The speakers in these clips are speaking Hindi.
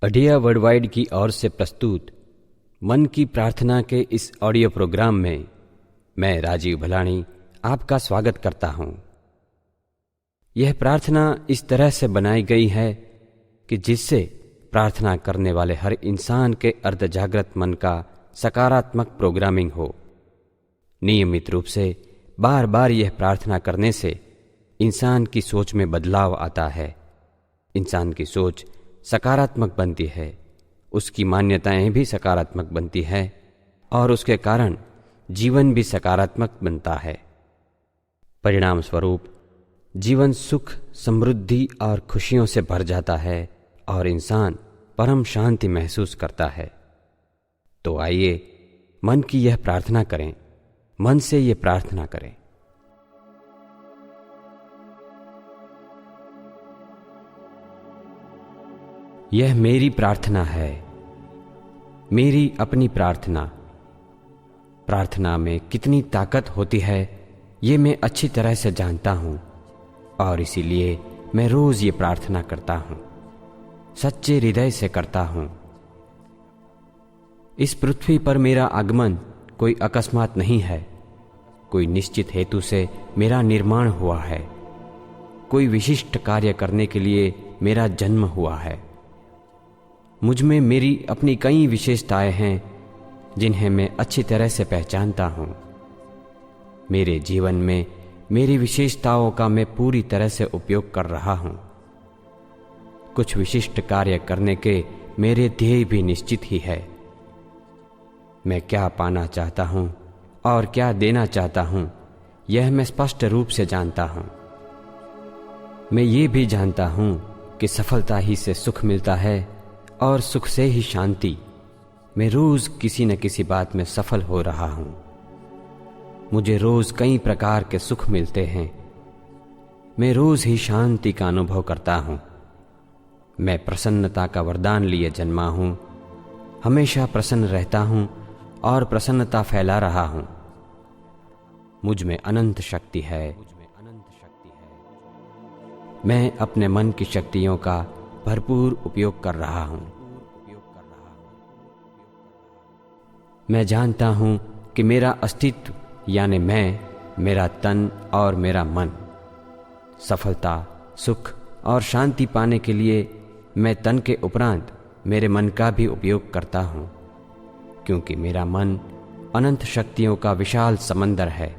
अडिया वर्ल्डवाइड की ओर से प्रस्तुत मन की प्रार्थना के इस ऑडियो प्रोग्राम में मैं राजीव भलाणी आपका स्वागत करता हूं। यह प्रार्थना इस तरह से बनाई गई है कि जिससे प्रार्थना करने वाले हर इंसान के अर्धजागृत मन का सकारात्मक प्रोग्रामिंग हो। नियमित रूप से बार बार यह प्रार्थना करने से इंसान की सोच में बदलाव आता है। इंसान की सोच सकारात्मक बनती है, उसकी मान्यताएं भी सकारात्मक बनती है और उसके कारण जीवन भी सकारात्मक बनता है। परिणाम स्वरूप जीवन सुख, समृद्धि और खुशियों से भर जाता है और इंसान परम शांति महसूस करता है। तो आइए मन की यह प्रार्थना करें, मन से यह प्रार्थना करें। यह मेरी प्रार्थना है, मेरी अपनी प्रार्थना। प्रार्थना में कितनी ताकत होती है ये मैं अच्छी तरह से जानता हूं और इसीलिए मैं रोज ये प्रार्थना करता हूं, सच्चे हृदय से करता हूं। इस पृथ्वी पर मेरा आगमन कोई अकस्मात नहीं है, कोई निश्चित हेतु से मेरा निर्माण हुआ है, कोई विशिष्ट कार्य करने के लिए मेरा जन्म हुआ है। मुझ में मेरी अपनी कई विशेषताएं हैं जिन्हें मैं अच्छी तरह से पहचानता हूं। मेरे जीवन में मेरी विशेषताओं का मैं पूरी तरह से उपयोग कर रहा हूं। कुछ विशिष्ट कार्य करने के मेरे ध्येय भी निश्चित ही है। मैं क्या पाना चाहता हूं और क्या देना चाहता हूं यह मैं स्पष्ट रूप से जानता हूं। मैं ये भी जानता हूं कि सफलता ही से सुख मिलता है और सुख से ही शांति। मैं रोज किसी न किसी बात में सफल हो रहा हूं। मुझे रोज कई प्रकार के सुख मिलते हैं। मैं रोज ही शांति का अनुभव करता हूं। मैं प्रसन्नता का वरदान लिए जन्मा हूं, हमेशा प्रसन्न रहता हूं और प्रसन्नता फैला रहा हूं। मुझ में अनंत शक्ति है। मैं अपने मन की शक्तियों का भरपूर उपयोग कर रहा हूं। मैं जानता हूं कि मेरा अस्तित्व यानी मैं, मेरा तन और मेरा मन सफलता, सुख और शांति पाने के लिए मैं तन के उपरांत मेरे मन का भी उपयोग करता हूं, क्योंकि मेरा मन अनंत शक्तियों का विशाल समंदर है।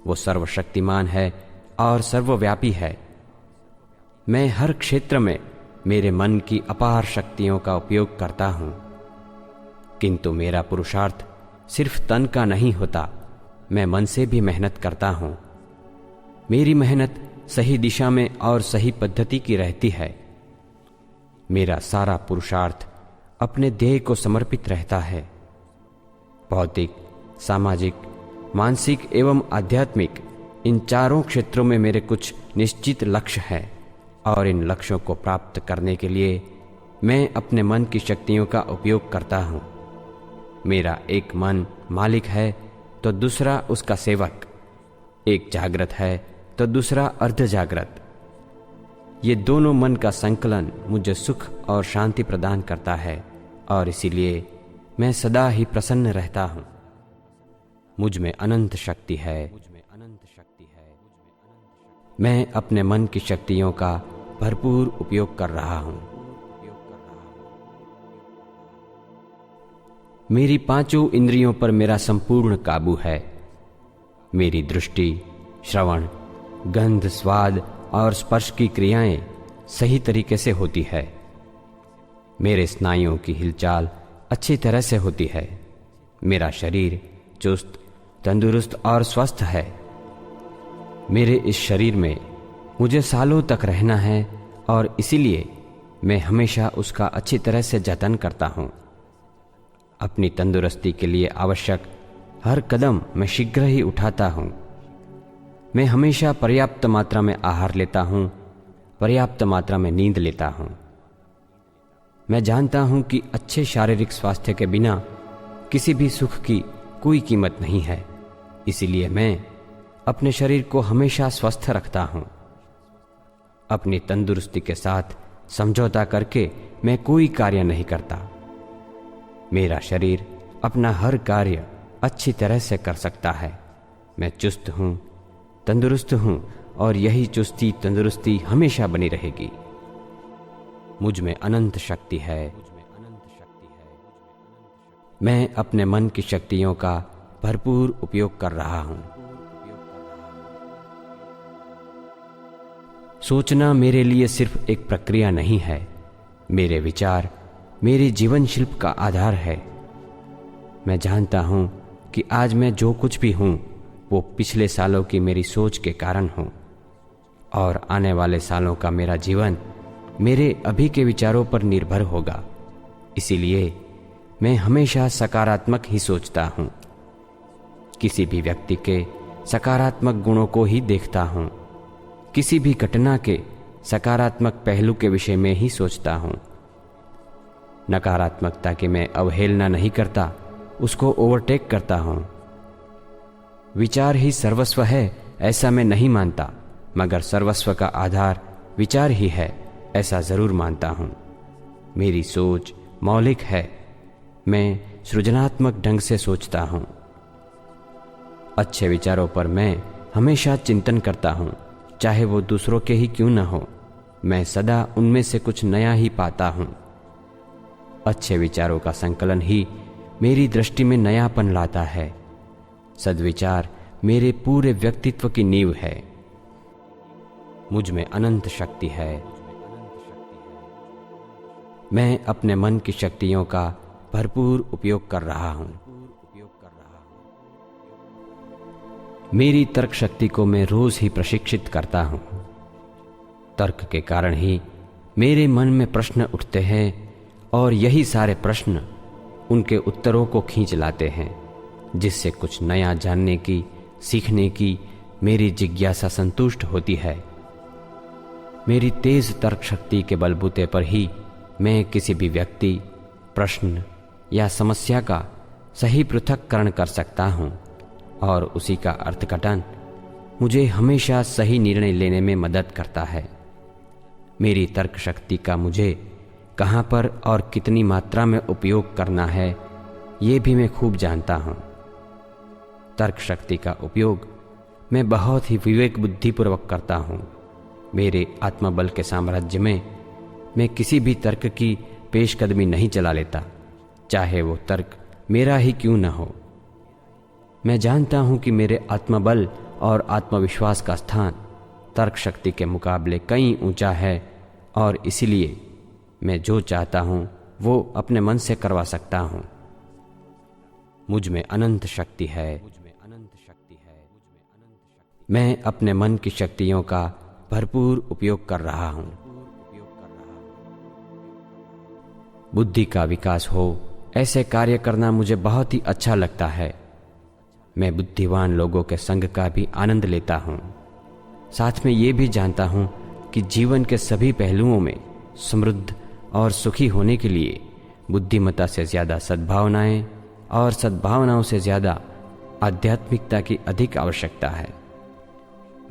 वो सर्वशक्तिमान है और सर्वव्यापी है। मैं हर क्षेत्र में मेरे मन की अपार शक्तियों का उपयोग करता हूं, किंतु मेरा पुरुषार्थ सिर्फ तन का नहीं होता। मैं मन से भी मेहनत करता हूं। मेरी मेहनत सही दिशा में और सही पद्धति की रहती है। मेरा सारा पुरुषार्थ अपने ध्येय को समर्पित रहता है। भौतिक, सामाजिक, मानसिक एवं आध्यात्मिक इन चारों क्षेत्रों में मेरे कुछ निश्चित लक्ष्य हैं और इन लक्ष्यों को प्राप्त करने के लिए मैं अपने मन की शक्तियों का उपयोग करता हूं। मेरा एक मन मालिक है तो दूसरा उसका सेवक, एक जागृत है तो दूसरा अर्धजागृत। ये दोनों मन का संकलन मुझे सुख और शांति प्रदान करता है और इसीलिए मैं सदा ही प्रसन्न रहता हूं। मुझ में अनंत शक्ति है। मैं अपने मन की शक्तियों का भरपूर उपयोग कर रहा हूं। मेरी पांचों इंद्रियों पर मेरा संपूर्ण काबू है। मेरी दृष्टि, श्रवण, गंध, स्वाद और स्पर्श की क्रियाएं सही तरीके से होती है। मेरे स्नायुओं की हिलचाल अच्छी तरह से होती है। मेरा शरीर चुस्त, तंदुरुस्त और स्वस्थ है। मेरे इस शरीर में मुझे सालों तक रहना है और इसीलिए मैं हमेशा उसका अच्छी तरह से जतन करता हूं। अपनी तंदुरुस्ती के लिए आवश्यक हर कदम मैं शीघ्र ही उठाता हूं। मैं हमेशा पर्याप्त मात्रा में आहार लेता हूं, पर्याप्त मात्रा में नींद लेता हूं। मैं जानता हूं कि अच्छे शारीरिक स्वास्थ्य के बिना किसी भी सुख की कोई कीमत नहीं है। इसीलिए मैं अपने शरीर को हमेशा स्वस्थ रखता हूं। अपनी तंदुरुस्ती के साथ समझौता करके मैं कोई कार्य नहीं करता। मेरा शरीर अपना हर कार्य अच्छी तरह से कर सकता है। मैं चुस्त हूँ, तंदुरुस्त हूँ और यही चुस्ती तंदुरुस्ती हमेशा बनी रहेगी। मुझ में अनंत शक्ति है। मैं अपने मन की शक्तियों का भरपूर उपयोग कर रहा हूँ। सोचना मेरे लिए सिर्फ एक प्रक्रिया नहीं है। मेरे विचार मेरे जीवन शिल्प का आधार है। मैं जानता हूँ कि आज मैं जो कुछ भी हूँ वो पिछले सालों की मेरी सोच के कारण हूँ, और आने वाले सालों का मेरा जीवन मेरे अभी के विचारों पर निर्भर होगा। इसीलिए मैं हमेशा सकारात्मक ही सोचता हूँ। किसी भी व्यक्ति के सकारात्मक गुणों को ही देखता हूँ। किसी भी घटना के सकारात्मक पहलू के विषय में ही सोचता हूँ। नकारात्मकता की मैं अवहेलना नहीं करता, उसको ओवरटेक करता हूँ। विचार ही सर्वस्व है ऐसा मैं नहीं मानता, मगर सर्वस्व का आधार विचार ही है ऐसा जरूर मानता हूँ। मेरी सोच मौलिक है। मैं सृजनात्मक ढंग से सोचता हूँ। अच्छे विचारों पर मैं हमेशा चिंतन करता हूँ, चाहे वो दूसरों के ही क्यों न हो। मैं सदा उनमें से कुछ नया ही पाता हूँ। अच्छे विचारों का संकलन ही मेरी दृष्टि में नयापन लाता है। सद्विचार मेरे पूरे व्यक्तित्व की नींव है। मुझ में अनंत शक्ति है। मैं अपने मन की शक्तियों का भरपूर उपयोग कर रहा हूँ। मेरी तर्क शक्ति को मैं रोज ही प्रशिक्षित करता हूँ। तर्क के कारण ही मेरे मन में प्रश्न उठते हैं और यही सारे प्रश्न उनके उत्तरों को खींच लाते हैं, जिससे कुछ नया जानने की, सीखने की मेरी जिज्ञासा संतुष्ट होती है। मेरी तेज तर्क शक्ति के बलबूते पर ही मैं किसी भी व्यक्ति, प्रश्न या समस्या का सही पृथक्करण कर सकता हूँ और उसी का अर्थघटन मुझे हमेशा सही निर्णय लेने में मदद करता है। मेरी तर्क शक्ति का मुझे कहाँ पर और कितनी मात्रा में उपयोग करना है ये भी मैं खूब जानता हूँ। तर्क शक्ति का उपयोग मैं बहुत ही विवेक बुद्धिपूर्वक करता हूँ। मेरे आत्मबल के साम्राज्य में मैं किसी भी तर्क की पेशकदमी नहीं चला लेता, चाहे वो तर्क मेरा ही क्यों न हो। मैं जानता हूँ कि मेरे आत्मबल और आत्मविश्वास का स्थान तर्क शक्ति के मुकाबले कहीं ऊंचा है, और इसीलिए मैं जो चाहता हूँ वो अपने मन से करवा सकता हूँ। मुझ में अनंत शक्ति है। मैं अपने मन की शक्तियों का भरपूर उपयोग कर रहा हूँ। बुद्धि का विकास हो ऐसे कार्य करना मुझे बहुत ही अच्छा लगता है। मैं बुद्धिमान लोगों के संग का भी आनंद लेता हूँ। साथ में ये भी जानता हूँ कि जीवन के सभी पहलुओं में समृद्ध और सुखी होने के लिए बुद्धिमत्ता से ज्यादा सद्भावनाएं और सद्भावनाओं से ज्यादा आध्यात्मिकता की अधिक आवश्यकता है।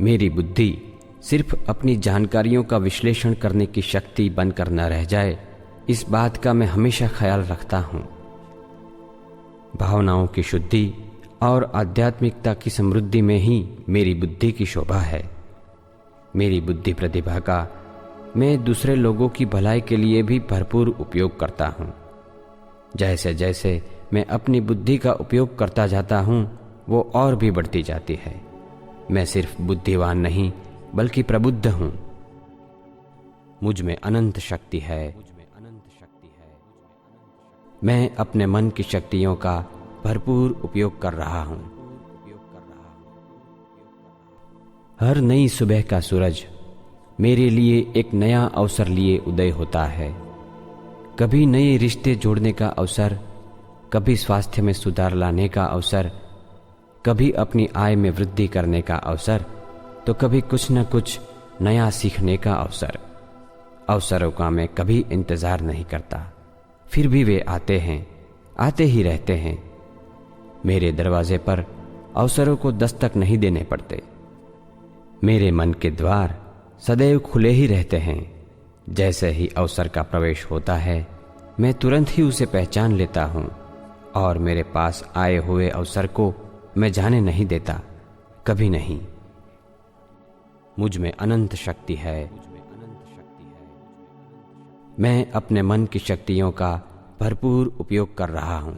मेरी बुद्धि सिर्फ अपनी जानकारियों का विश्लेषण करने की शक्ति बनकर न रह जाए, इस बात का मैं हमेशा ख्याल रखता हूँ। भावनाओं की शुद्धि और आध्यात्मिकता की समृद्धि में ही मेरी बुद्धि की शोभा है। मेरी बुद्धि प्रतिभा का मैं दूसरे लोगों की भलाई के लिए भी भरपूर उपयोग करता हूँ। जैसे जैसे मैं अपनी बुद्धि का उपयोग करता जाता हूँ वो और भी बढ़ती जाती है। मैं सिर्फ बुद्धिवान नहीं बल्कि प्रबुद्ध हूँ। मुझ में अनंत शक्ति है। मैं अपने मन की शक्तियों का भरपूर उपयोग कर रहा हूँ। हर नई सुबह का सूरज मेरे लिए एक नया अवसर लिए उदय होता है। कभी नए रिश्ते जोड़ने का अवसर, कभी स्वास्थ्य में सुधार लाने का अवसर, कभी अपनी आय में वृद्धि करने का अवसर, तो कभी कुछ न कुछ नया सीखने का अवसर। अवसरों का मैं कभी इंतजार नहीं करता, फिर भी वे आते हैं, आते ही रहते हैं। मेरे दरवाजे पर अवसरों को दस्तक नहीं देने पड़ते। मेरे मन के द्वार सदैव खुले ही रहते हैं। जैसे ही अवसर का प्रवेश होता है, मैं तुरंत ही उसे पहचान लेता हूँ और मेरे पास आए हुए अवसर को मैं जाने नहीं देता, कभी नहीं। मुझ में अनंत शक्ति है। मैं अपने मन की शक्तियों का भरपूर उपयोग कर रहा हूँ।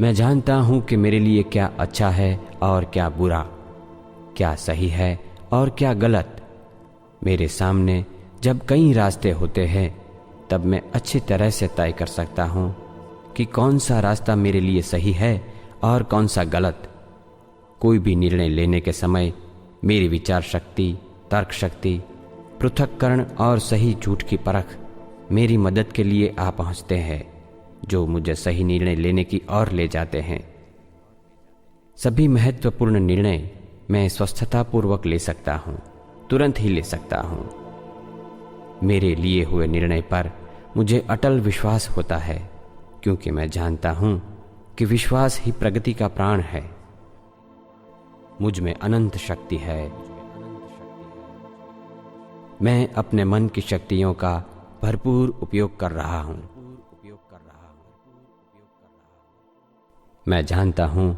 मैं जानता हूँ कि मेरे लिए क्या अच्छा है और क्या बुरा, क्या सही है और क्या गलत। मेरे सामने जब कई रास्ते होते हैं, तब मैं अच्छी तरह से तय कर सकता हूँ कि कौन सा रास्ता मेरे लिए सही है और कौन सा गलत। कोई भी निर्णय लेने के समय मेरी विचार शक्ति, तर्क शक्ति, पृथक्करण और सही झूठ की परख मेरी मदद के लिए आ पहुँचते हैं, जो मुझे सही निर्णय लेने की ओर ले जाते हैं। सभी महत्वपूर्ण निर्णय मैं स्वस्थतापूर्वक ले सकता हूँ, तुरंत ही ले सकता हूँ। मेरे लिए हुए निर्णय पर मुझे अटल विश्वास होता है, क्योंकि मैं जानता हूँ कि विश्वास ही प्रगति का प्राण है। मुझ में अनंत शक्ति है। मैं अपने मन की शक्तियों का भरपूर उपयोग कर रहा हूँ। मैं जानता हूँ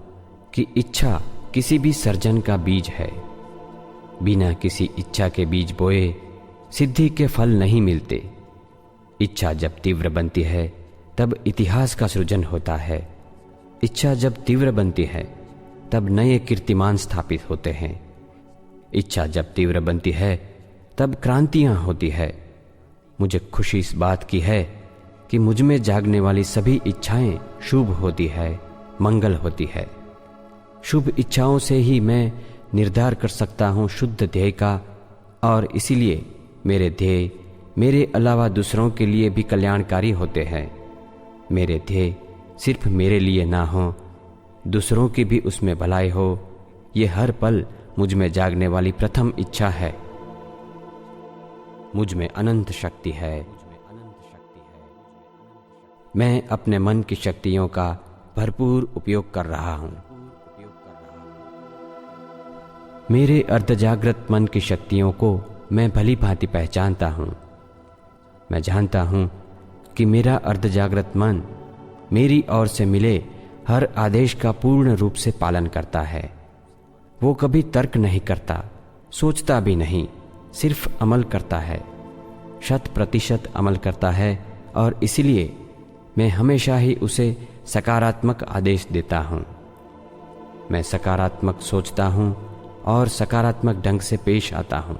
कि इच्छा किसी भी सर्जन का बीज है। बिना किसी इच्छा के बीज बोए सिद्धि के फल नहीं मिलते। इच्छा जब तीव्र बनती है, तब इतिहास का सृजन होता है। इच्छा जब तीव्र बनती है, तब नए कीर्तिमान स्थापित होते हैं। इच्छा जब तीव्र बनती है, तब क्रांतियां होती है। मुझे खुशी इस बात की है कि मुझ में जागने वाली सभी इच्छाएं शुभ होती है, मंगल होती है। शुभ इच्छाओं से ही मैं निर्धार कर सकता हूँ शुद्ध ध्येय का, और इसीलिए मेरे ध्येय मेरे अलावा दूसरों के लिए भी कल्याणकारी होते हैं। मेरे ध्येय सिर्फ मेरे लिए ना हो, दूसरों की भी उसमें भलाई हो, ये हर पल मुझ में जागने वाली प्रथम इच्छा है। मुझ में अनंत शक्ति है। मैं अपने मन की शक्तियों का भरपूर उपयोग कर रहा हूँ। मेरे अर्धजागृत मन की शक्तियों को मैं भली भांति पहचानता हूँ। मैं जानता हूँ कि मेरा अर्धजागृत मन मेरी ओर से मिले हर आदेश का पूर्ण रूप से पालन करता है। वो कभी तर्क नहीं करता, सोचता भी नहीं, सिर्फ अमल करता है। 100% अमल करता है, और इसलिए मैं हमेशा ही उसे सकारात्मक आदेश देता हूँ। मैं सकारात्मक सोचता हूँ और सकारात्मक ढंग से पेश आता हूँ।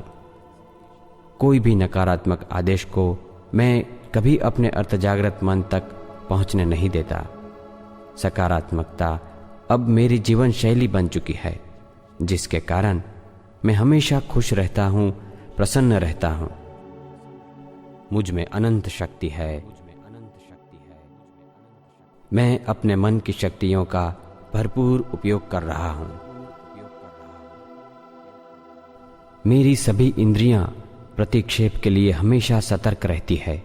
कोई भी नकारात्मक आदेश को मैं कभी अपने अर्धजागृत मन तक पहुँचने नहीं देता। सकारात्मकता अब मेरी जीवन शैली बन चुकी है, जिसके कारण मैं हमेशा खुश रहता हूँ, प्रसन्न रहता हूँ। मुझ में अनंत शक्ति है। मैं अपने मन की शक्तियों का भरपूर उपयोग कर रहा हूँ। मेरी सभी इंद्रियां प्रतिक्षेप के लिए हमेशा सतर्क रहती है।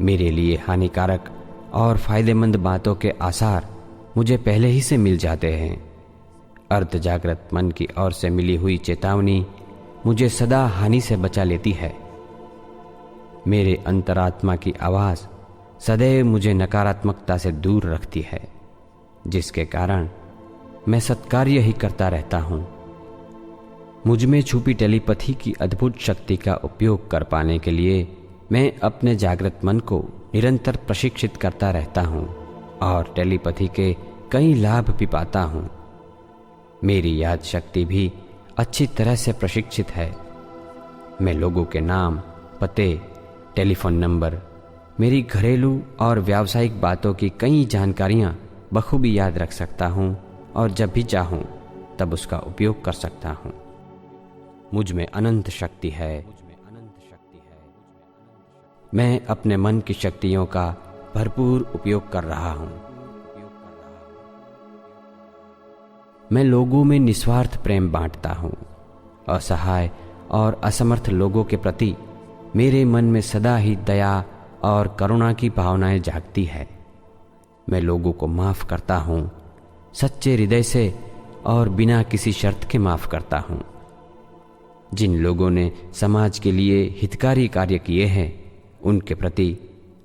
मेरे लिए हानिकारक और फायदेमंद बातों के आसार मुझे पहले ही से मिल जाते हैं। अर्धजागृत मन की ओर से मिली हुई चेतावनी मुझे सदा हानि से बचा लेती है। मेरे अंतरात्मा की आवाज़ सदैव मुझे नकारात्मकता से दूर रखती है, जिसके कारण मैं सत्कार्य ही करता रहता हूँ। मुझ में छुपी टेलीपैथी की अद्भुत शक्ति का उपयोग कर पाने के लिए मैं अपने जागृत मन को निरंतर प्रशिक्षित करता रहता हूँ और टेलीपैथी के कई लाभ भी पाता हूँ। मेरी याद शक्ति भी अच्छी तरह से प्रशिक्षित है। मैं लोगों के नाम, पते, टेलीफोन नंबर, मेरी घरेलू और व्यावसायिक बातों की कई जानकारियाँ बखूबी याद रख सकता हूँ और जब भी चाहूँ तब उसका उपयोग कर सकता हूँ। मुझ में अनंत शक्ति है। मैं अपने मन की शक्तियों का भरपूर उपयोग कर रहा हूँ। मैं लोगों में निस्वार्थ प्रेम बांटता हूँ। असहाय और असमर्थ लोगों के प्रति मेरे मन में सदा ही दया और करुणा की भावनाएं जागती है। मैं लोगों को माफ़ करता हूँ, सच्चे हृदय से और बिना किसी शर्त के माफ़ करता हूँ। जिन लोगों ने समाज के लिए हितकारी कार्य किए हैं उनके प्रति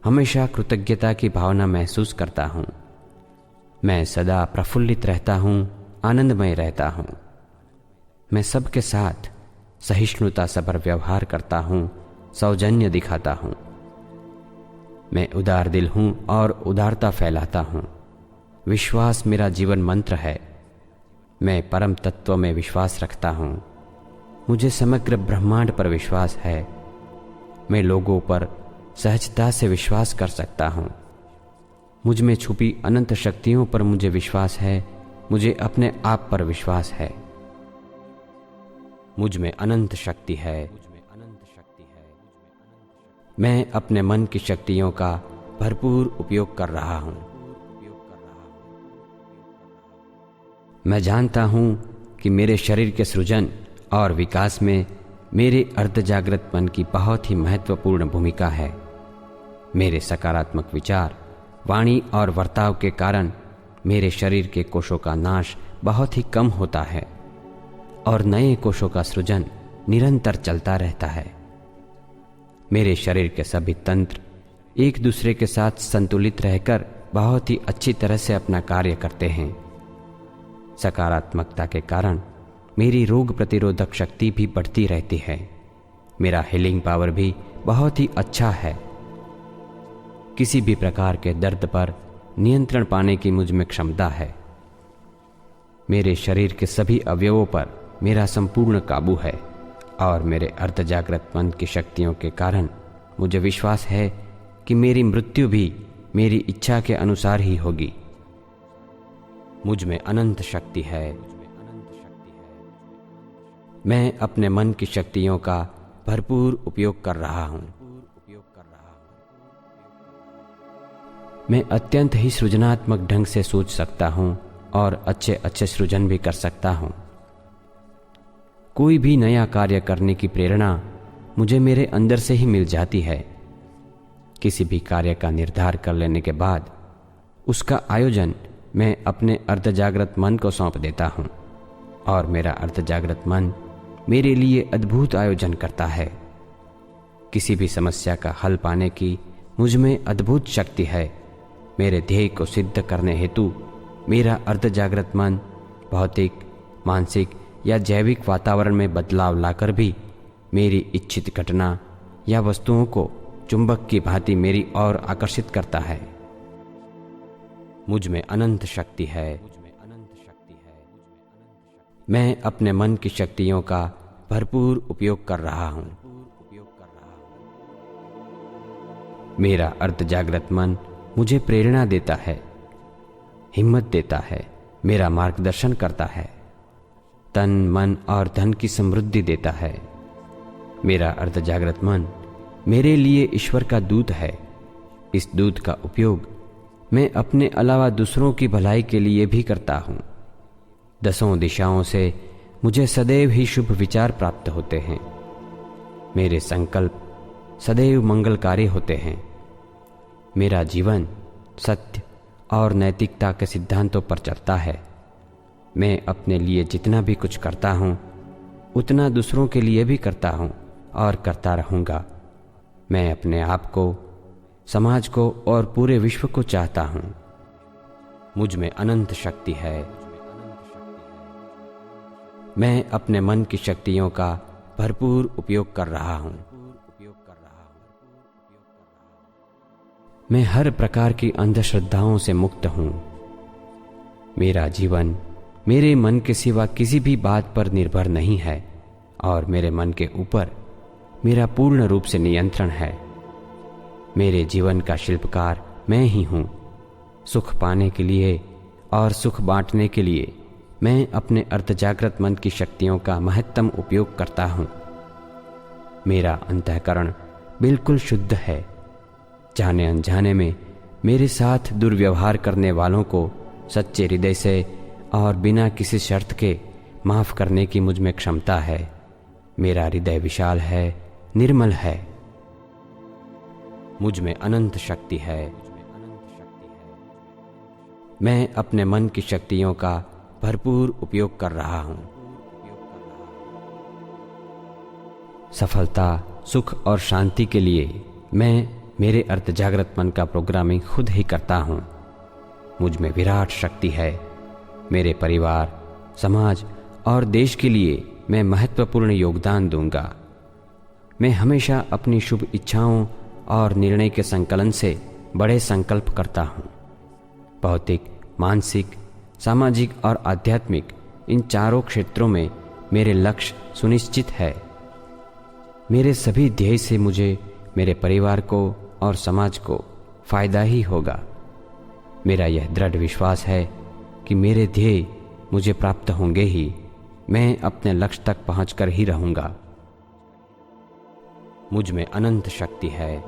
हमेशा कृतज्ञता की भावना महसूस करता हूँ। मैं सदा प्रफुल्लित रहता हूँ, आनंदमय रहता हूँ। मैं सबके साथ सहिष्णुता सभर व्यवहार करता हूँ, सौजन्य दिखाता हूँ। मैं उदार दिल हूँ और उदारता फैलाता हूँ। विश्वास मेरा जीवन मंत्र है। मैं परम तत्व में विश्वास रखता हूँ। मुझे समग्र ब्रह्मांड पर विश्वास है। मैं लोगों पर सहजता से विश्वास कर सकता हूँ। मुझ में छुपी अनंत शक्तियों पर मुझे विश्वास है। मुझे अपने आप पर विश्वास है। मुझ में अनंत शक्ति है। मैं अपने मन की शक्तियों का भरपूर उपयोग कर रहा हूँ। मैं जानता हूँ कि मेरे शरीर के सृजन और विकास में मेरे अर्धजागृत मन की बहुत ही महत्वपूर्ण भूमिका है। मेरे सकारात्मक विचार, वाणी और वर्ताव के कारण मेरे शरीर के कोशों का नाश बहुत ही कम होता है और नए कोशों का सृजन निरंतर चलता रहता है। मेरे शरीर के सभी तंत्र एक दूसरे के साथ संतुलित रहकर बहुत ही अच्छी तरह से अपना कार्य करते हैं। सकारात्मकता के कारण मेरी रोग प्रतिरोधक शक्ति भी बढ़ती रहती है। मेरा हीलिंग पावर भी बहुत ही अच्छा है। किसी भी प्रकार के दर्द पर नियंत्रण पाने की मुझ में क्षमता है। मेरे शरीर के सभी अवयवों पर मेरा संपूर्ण काबू है और मेरे अर्धजागृत मन की शक्तियों के कारण मुझे विश्वास है कि मेरी मृत्यु भी मेरी इच्छा के अनुसार ही होगी। मुझ में अनंत शक्ति है। मैं अपने मन की शक्तियों का भरपूर उपयोग कर रहा हूँ। मैं अत्यंत ही सृजनात्मक ढंग से सोच सकता हूँ और अच्छे अच्छे सृजन भी कर सकता हूँ। कोई भी नया कार्य करने की प्रेरणा मुझे मेरे अंदर से ही मिल जाती है। किसी भी कार्य का निर्धार कर लेने के बाद उसका आयोजन मैं अपने अर्धजागृत मन को सौंप देता हूँ और मेरा अर्धजागृत मन मेरे लिए अद्भुत आयोजन करता है। किसी भी समस्या का हल पाने की मुझ में अद्भुत शक्ति है। मेरे ध्येय को सिद्ध करने हेतु मेरा अर्धजागृत मन भौतिक, मानसिक या जैविक वातावरण में बदलाव लाकर भी मेरी इच्छित घटना या वस्तुओं को चुंबक की भांति मेरी ओर आकर्षित करता है। मुझ में अनंत शक्ति है। मैं अपने मन की शक्तियों का भरपूर उपयोग कर रहा हूँ। मेरा अर्धजागृत मन मुझे प्रेरणा देता है, हिम्मत देता है, मेरा मार्गदर्शन करता है, तन, मन और धन की समृद्धि देता है। मेरा अर्धजागृत मन मेरे लिए ईश्वर का दूत है। इस दूत का उपयोग मैं अपने अलावा दूसरों की भलाई के लिए भी करता हूँ। दसों दिशाओं से मुझे सदैव ही शुभ विचार प्राप्त होते हैं। मेरे संकल्प सदैव मंगलकारी होते हैं। मेरा जीवन सत्य और नैतिकता के सिद्धांतों पर चलता है। मैं अपने लिए जितना भी कुछ करता हूँ उतना दूसरों के लिए भी करता हूँ और करता रहूँगा। मैं अपने आप को, समाज को और पूरे विश्व को चाहता हूँ। मुझ में अनंत शक्ति है। मैं अपने मन की शक्तियों का भरपूर उपयोग कर रहा हूँ। मैं हर प्रकार की अंधश्रद्धाओं से मुक्त हूँ। मेरा जीवन मेरे मन के सिवा किसी भी बात पर निर्भर नहीं है और मेरे मन के ऊपर मेरा पूर्ण रूप से नियंत्रण है। मेरे जीवन का शिल्पकार मैं ही हूँ। सुख पाने के लिए और सुख बांटने के लिए मैं अपने अर्धजागृत मन की शक्तियों का महत्तम उपयोग करता हूँ। मेरा अंतःकरण बिल्कुल शुद्ध है। जाने अनजाने में मेरे साथ दुर्व्यवहार करने वालों को सच्चे हृदय से और बिना किसी शर्त के माफ करने की मुझ में क्षमता है। मेरा हृदय विशाल है, निर्मल है। मुझ में अनंत शक्ति है। मैं अपने मन की शक्तियों का भरपूर उपयोग कर रहा हूँ। सफलता, सुख और शांति के लिए मैं मेरे अर्ध जागृत मन का प्रोग्रामिंग खुद ही करता हूँ। मुझ में विराट शक्ति है। मेरे परिवार, समाज और देश के लिए मैं महत्वपूर्ण योगदान दूंगा। मैं हमेशा अपनी शुभ इच्छाओं और निर्णय के संकलन से बड़े संकल्प करता हूँ। भौतिक, मानसिक, सामाजिक और आध्यात्मिक इन चारों क्षेत्रों में मेरे लक्ष्य सुनिश्चित है। मेरे सभी ध्येय से मुझे, मेरे परिवार को और समाज को फायदा ही होगा। मेरा यह दृढ़ विश्वास है कि मेरे ध्येय मुझे प्राप्त होंगे ही। मैं अपने लक्ष्य तक पहुंचकर ही रहूंगा। मुझ में अनंत शक्ति है।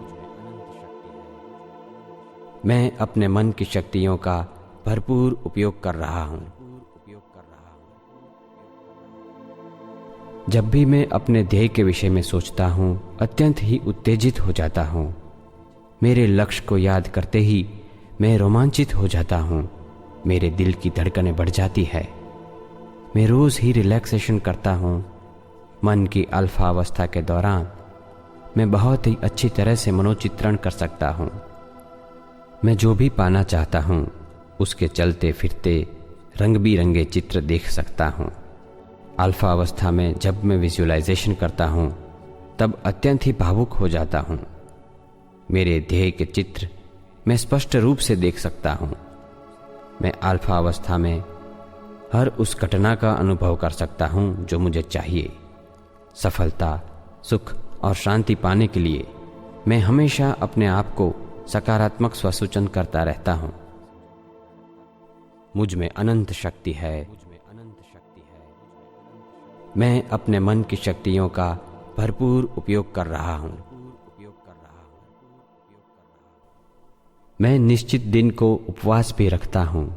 मैं अपने मन की शक्तियों का भरपूर उपयोग कर रहा हूं। जब भी मैं अपने ध्येय के विषय में सोचता हूं, अत्यंत ही उत्तेजित हो जाता हूं। मेरे लक्ष्य को याद करते ही मैं रोमांचित हो जाता हूं। मेरे दिल की धड़कनें बढ़ जाती है। मैं रोज ही रिलैक्सेशन करता हूं। मन की अल्फा अवस्था के दौरान मैं बहुत ही अच्छी तरह से मनोचित्रण कर सकता हूं। मैं जो भी पाना चाहता हूं, उसके चलते फिरते रंग बिरंगे चित्र देख सकता हूं। अल्फा अवस्था में जब मैं विजुअलाइजेशन करता हूं, तब अत्यंत ही भावुक हो जाता हूं। मेरे ध्येय के चित्र मैं स्पष्ट रूप से देख सकता हूं। मैं अल्फा अवस्था में हर उस घटना का अनुभव कर सकता हूं जो मुझे चाहिए। सफलता, सुख और शांति पाने के लिए मैं हमेशा अपने आप को सकारात्मक स्वसूचन करता रहता हूं। मुझ में अनंत शक्ति है। मैं अपने मन की शक्तियों का भरपूर उपयोग कर रहा हूं। मैं निश्चित दिन को उपवास भी रखता हूं।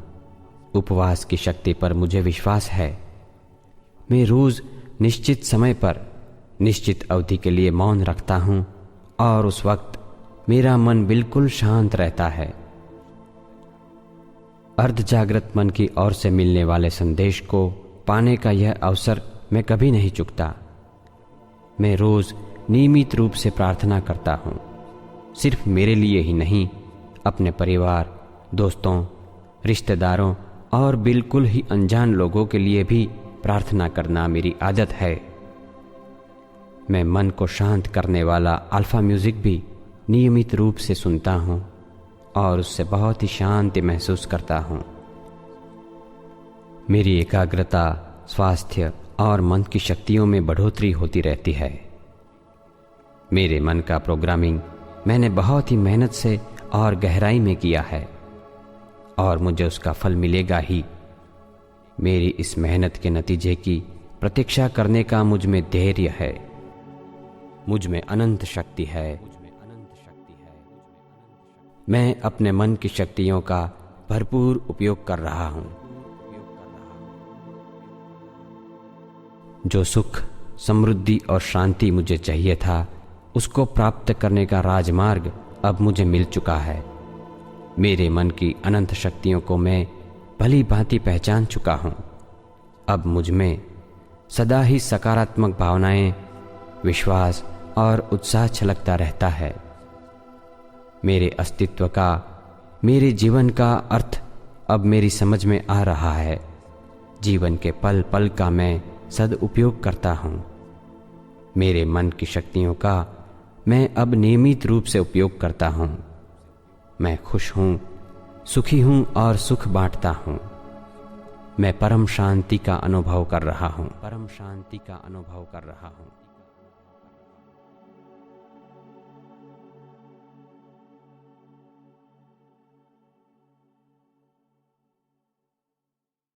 उपवास की शक्ति पर मुझे विश्वास है। मैं रोज निश्चित समय पर निश्चित अवधि के लिए मौन रखता हूं और उस वक्त मेरा मन बिल्कुल शांत रहता है। अर्ध जागृत मन की ओर से मिलने वाले संदेश को पाने का यह अवसर मैं कभी नहीं चूकता। मैं रोज नियमित रूप से प्रार्थना करता हूं। सिर्फ मेरे लिए ही नहीं, अपने परिवार, दोस्तों, रिश्तेदारों और बिल्कुल ही अनजान लोगों के लिए भी प्रार्थना करना मेरी आदत है। मैं मन को शांत करने वाला अल्फा म्यूजिक भी नियमित रूप से सुनता हूं और उससे बहुत ही शांति महसूस करता हूं। मेरी एकाग्रता, स्वास्थ्य और मन की शक्तियों में बढ़ोतरी होती रहती है। मेरे मन का प्रोग्रामिंग मैंने बहुत ही मेहनत से और गहराई में किया है और मुझे उसका फल मिलेगा ही। मेरी इस मेहनत के नतीजे की प्रतीक्षा करने का मुझ में धैर्य है। मुझ में अनंत शक्ति है। मैं अपने मन की शक्तियों का भरपूर उपयोग कर रहा हूं। जो सुख, समृद्धि और शांति मुझे चाहिए था, उसको प्राप्त करने का राजमार्ग अब मुझे मिल चुका है। मेरे मन की अनंत शक्तियों को मैं भली भांति पहचान चुका हूं। अब मुझ में सदा ही सकारात्मक भावनाएं, विश्वास और उत्साह छलकता रहता है। मेरे अस्तित्व का, मेरे जीवन का अर्थ अब मेरी समझ में आ रहा है। जीवन के पल पल का मैं सदुपयोग करता हूं। मेरे मन की शक्तियों का मैं अब नियमित रूप से उपयोग करता हूं। मैं खुश हूं, सुखी हूं और सुख बांटता हूं। मैं परम शांति का अनुभव कर रहा हूं।